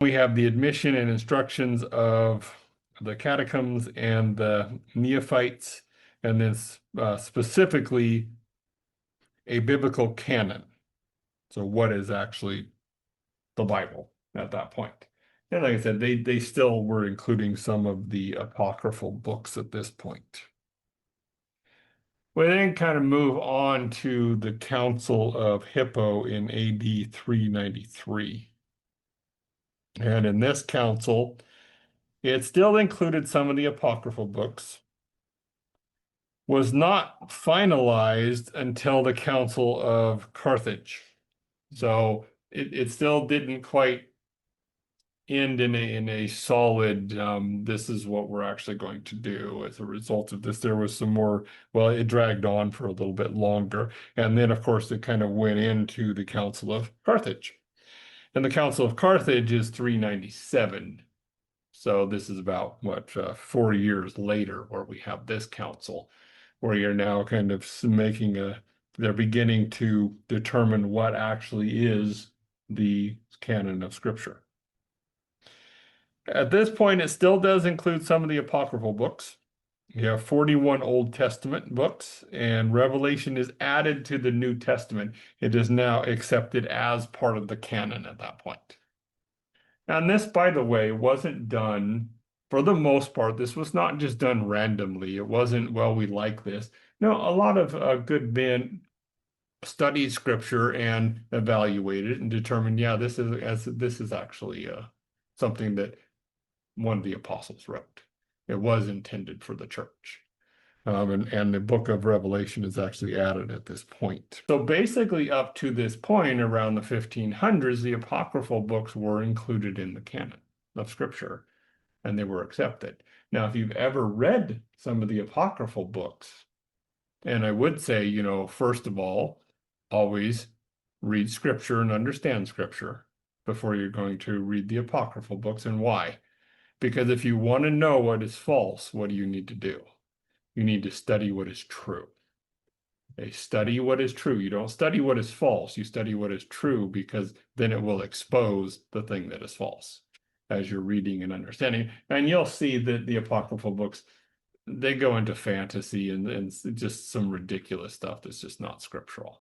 We have the admission and instructions of the catacombs and the neophytes, and then specifically a biblical canon. So what is actually the Bible at that point? And like I said, they still were including some of the apocryphal books at this point. We then kind of move on to the Council of Hippo in AD 393. And in this council, it still included some of the apocryphal books, was not finalized until the Council of Carthage. So it still didn't quite end in a solid, this is what we're actually going to do. As a result of this, there was some more, well, it dragged on for a little bit longer. And then, of course, it kind of went into the Council of Carthage. And the Council of Carthage is 397. So this is about, what, 4 years later where we have this council, where you're now kind of making they're beginning to determine what actually is the canon of Scripture. At this point, it still does include some of the apocryphal books. You have 41 Old Testament books, and Revelation is added to the New Testament. It is now accepted as part of the canon at that point. And this, by the way, wasn't done, for the most part, this was not just done randomly. It wasn't, well, we like this. No, a lot of good men studied Scripture and evaluated it and determined, yeah, this is actually something that one of the apostles wrote. It was intended for the church. And the book of Revelation is actually added at this point. So basically up to this point, around the 1500s, the apocryphal books were included in the canon of Scripture, and they were accepted. Now, if you've ever read some of the apocryphal books, and I would say, you know, first of all, always read Scripture and understand Scripture before you're going to read the apocryphal books. And why? Because if you want to know what is false, what do you need to do? You need to study what is true. Okay, study what is true. You don't study what is false. You study what is true, because then it will expose the thing that is false as you're reading and understanding. And you'll see that the apocryphal books, they go into fantasy and just some ridiculous stuff that's just not scriptural.